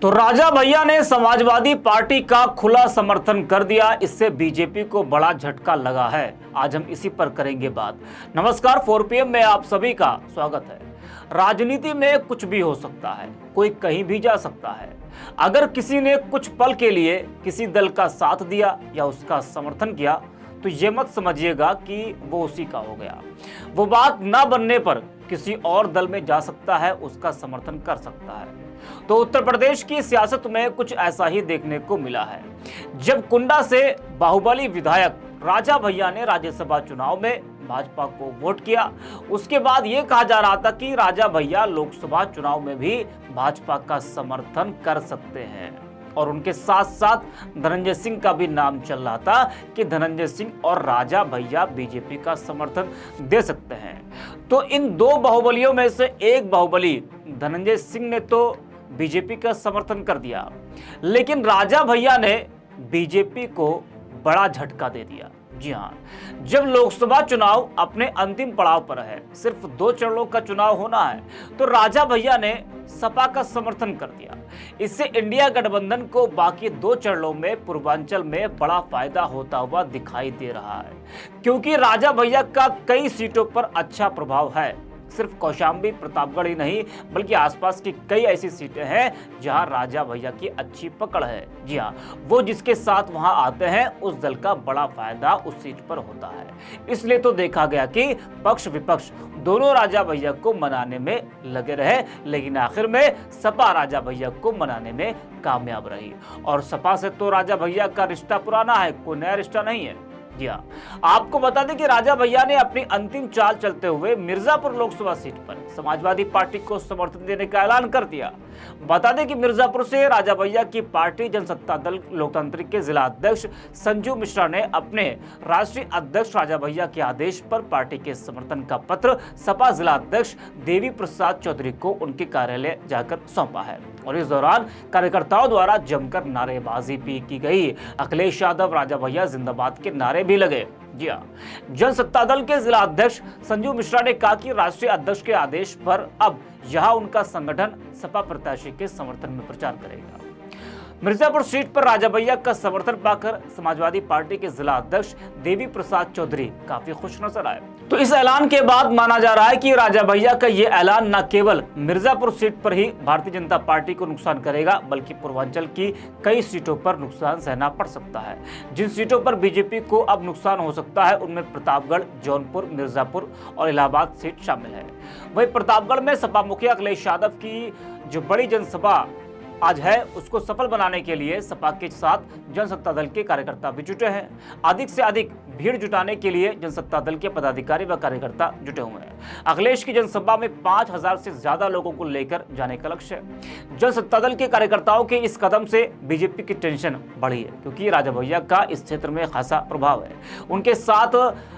तो राजा भैया ने समाजवादी पार्टी का खुला समर्थन कर दिया। इससे बीजेपी को बड़ा झटका लगा है। आज हम इसी पर करेंगे बात। नमस्कार, 4 PM में आप सभी का स्वागत है। राजनीति में कुछ भी हो सकता है, कोई कहीं भी जा सकता है। अगर किसी ने कुछ पल के लिए किसी दल का साथ दिया या उसका समर्थन किया तो ये मत समझिएगा कि वो उसी का हो गया। वो बात ना बनने पर किसी और दल में जा सकता है, उसका समर्थन कर सकता है। तो उत्तर प्रदेश की सियासत में कुछ ऐसा ही देखने को मिला है। जब कुंडा से बाहुबली विधायक राजा भैया ने राज्यसभा चुनाव में भाजपा को वोट किया, उसके बाद यह कहा जा रहा था कि राजा भैया लोकसभा चुनाव में भी भाजपा का समर्थन कर सकते हैं। और उनके साथ साथ धनंजय सिंह का भी नाम चल रहा था कि धनंजय सिंह और राजा भैया बीजेपी का समर्थन दे सकते हैं। तो इन दो बाहुबलियों में से एक बाहुबली धनंजय सिंह ने तो बीजेपी का समर्थन कर दिया, लेकिन राजा भैया ने बीजेपी को बड़ा झटका दे दिया। जी हां, जब लोकसभा चुनाव अपने अंतिम पड़ाव पर है, सिर्फ 2 चरणों का चुनाव होना है, तो राजा भैया ने सपा का समर्थन कर दिया। इससे इंडिया गठबंधन को बाकी 2 चरणों में पूर्वांचल में बड़ा फायदा होता हुआ दिखाई दे रहा है, क्योंकि राजा भैया का कई सीटों पर अच्छा प्रभाव है। सिर्फ कौशाम्बी प्रतापगढ़ ही नहीं, बल्कि आसपास की कई ऐसी सीटें हैं जहां राजा भैया की अच्छी पकड़ है। जी हां, वो जिसके साथ वहां आते हैं उस दल का बड़ा फायदा उस सीट पर होता है। इसलिए तो देखा गया कि पक्ष विपक्ष दोनों राजा भैया को मनाने में लगे रहे, लेकिन आखिर में सपा राजा भैया को मनाने में कामयाब रही। और सपा से तो राजा भैया का रिश्ता पुराना है, कोई नया रिश्ता नहीं है। जी हाँ, आपको बता दें कि राजा भैया ने अपनी अंतिम चाल चलते हुए मिर्जापुर लोकसभा सीट पर समाजवादी पार्टी को समर्थन देने का ऐलान कर दिया। बता दें कि मिर्जापुर से राजा भैया की पार्टी जनसत्ता दल लोकतांत्रिक के जिला अध्यक्ष संजू मिश्रा ने अपने राष्ट्रीय अध्यक्ष राजा भैया के आदेश पर पार्टी के समर्थन का पत्र सपा जिला अध्यक्ष देवी प्रसाद चौधरी को उनके कार्यालय जाकर सौंपा है। और इस दौरान कार्यकर्ताओं द्वारा जमकर नारेबाजी भी की गई। अखिलेश यादव, राजा भैया जिंदाबाद के नारे भी लगे। जी हाँ, जनसत्ता दल के जिला अध्यक्ष संजू मिश्रा ने कहा कि राष्ट्रीय अध्यक्ष के आदेश पर अब यहां उनका संगठन सपा प्रत्याशी के समर्थन में प्रचार करेगा। मिर्जापुर सीट पर राजा भैया का समर्थन पाकर समाजवादी पार्टी के जिला अध्यक्ष देवी प्रसाद चौधरी काफी खुश नजर आए। तो इस ऐलान के बाद माना जा रहा है कि राजा भैया का ये ऐलान न केवल मिर्जापुर सीट पर ही भारतीय जनता पार्टी को नुकसान करेगा, बल्कि पूर्वांचल की कई सीटों पर नुकसान सहना पड़ सकता है। जिन सीटों पर बीजेपी को अब नुकसान हो सकता है उनमें प्रतापगढ़, जौनपुर, मिर्जापुर और इलाहाबाद सीट शामिल है। वहीं प्रतापगढ़ में सपा मुखिया अखिलेश यादव की जो बड़ी जनसभा आज है, उसको सफल बनाने के लिए सपा के साथ जनसत्ता दल के कार्यकर्ता भी जुटे हैं। अधिक से अधिक भीड़ जुटाने के लिए जनसत्ता दल के पदाधिकारी व कार्यकर्ता जुटे हुए हैं। अखिलेश की जनसभा में 5000 से ज्यादा लोगों को लेकर जाने का लक्ष्य है। जनसत्ता दल के कार्यकर्ताओं के इस कदम से बीजेपी की टेंशन बढ़ी है, क्योंकि राजा भैया का इस क्षेत्र में खासा प्रभाव है। उनके साथ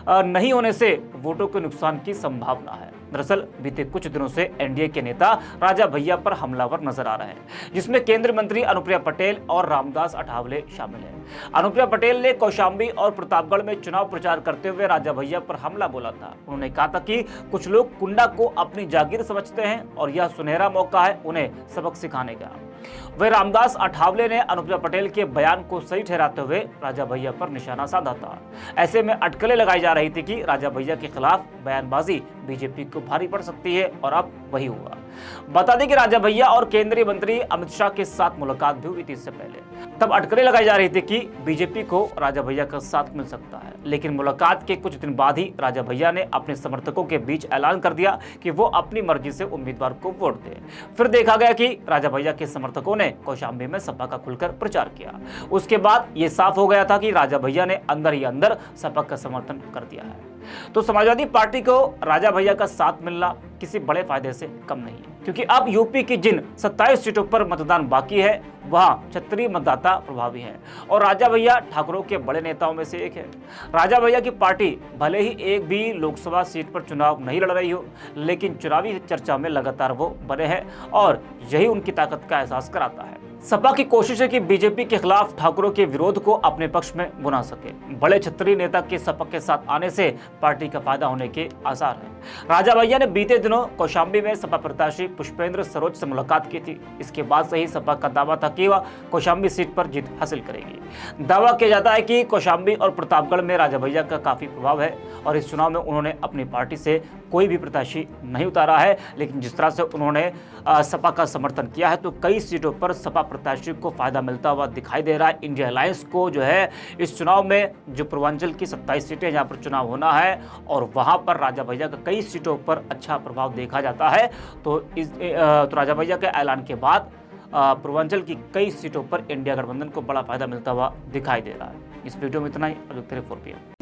नहीं होने से वोटों के नुकसान की संभावना है। दरअसल बीते कुछ दिनों से एनडीए के नेता राजा भैया पर हमलावर नजर आ रहे हैं, जिसमें केंद्रीय मंत्री अनुप्रिया पटेल और रामदास अठावले शामिल हैं। अनुप्रिया पटेल ने कौशाम्बी और प्रतापगढ़ में चुनाव प्रचार करते हुए राजा भैया पर हमला बोला था। उन्होंने कहा था कि कुछ लोग कुंडा को अपनी जागीर समझते हैं और यह सुनहरा मौका है उन्हें सबक सिखाने का। वह रामदास अठावले ने अनुप्रिया पटेल के बयान को सही ठहराते हुए राजा भैया पर निशाना साधा था। ऐसे में अटकलें लगाई जा रही थी कि राजा भैया के खिलाफ बयानबाजी बीजेपी को भारी पड़ सकती है, और अब वही हुआ। बता दें कि राजा भैया और केंद्रीय मंत्री अमित शाह के साथ मुलाकात भी हुई थी इससे पहले। तब अटकलें लगाई जा रही थी कि बीजेपी को राजा भैया का साथ मिल सकता है, लेकिन मुलाकात के कुछ दिन बाद ही राजा भैया ने अपने समर्थकों के बीच ऐलान कर दिया कि वो अपनी मर्जी से उम्मीदवार को वोट दें। फिर देखा गया कि राजा भैया के समर्थकों ने कौशाम्बी में सपा का खुलकर प्रचार किया। उसके बाद ये साफ हो गया था कि राजा भैया ने अंदर ही अंदर सपा का समर्थन कर दिया है। तो समाजवादी पार्टी को राजा भैया का साथ मिलना किसी बड़े फायदे से कम नहीं है, क्योंकि अब यूपी की जिन 27 सीटों पर मतदान बाकी है वहां क्षत्रिय मतदाता प्रभावी हैं, और राजा भैया ठाकुरों के बड़े नेताओं में से एक है। राजा भैया की पार्टी भले ही एक भी लोकसभा सीट पर चुनाव नहीं लड़ रही हो, लेकिन चुनावी चर्चा में लगातार वो बने हैं, और यही उनकी ताकत का एहसास कराता है। सपा की कोशिश है कि बीजेपी के खिलाफ ठाकुरों के विरोध को अपने पक्ष में बुना सके। बड़े क्षत्रिय नेता के सपा के साथ आने से पार्टी का फायदा होने के आसार हैं। राजा भैया ने बीते दिनों कौशाम्बी में सपा प्रत्याशी पुष्पेंद्र सरोज से मुलाकात की थी। इसके बाद से ही सपा का दावा था कि वह कौशाम्बी सीट पर जीत हासिल करेगी। दावा किया जाता है कि कौशाम्बी और प्रतापगढ़ में राजा भैया का काफी प्रभाव है और इस चुनाव में उन्होंने अपनी पार्टी से कोई भी प्रत्याशी नहीं उतारा है, लेकिन जिस तरह से उन्होंने सपा का समर्थन किया है तो कई सीटों पर सपा प्रत्याशी को फायदा मिलता हुआ दिखाई दे रहा है। इंडिया अलायंस को जो है इस चुनाव में जो पूर्वांचल की 27 सीटें जहां पर चुनाव होना है और वहां पर राजा भैया का कई सीटों पर अच्छा प्रभाव देखा जाता है। तो राजा भैया के ऐलान के बाद पूर्वांचल की कई सीटों पर इंडिया गठबंधन को बड़ा फायदा मिलता हुआ दिखाई दे रहा है। इस वीडियो में इतना ही। अब देखते रहिए 4PM।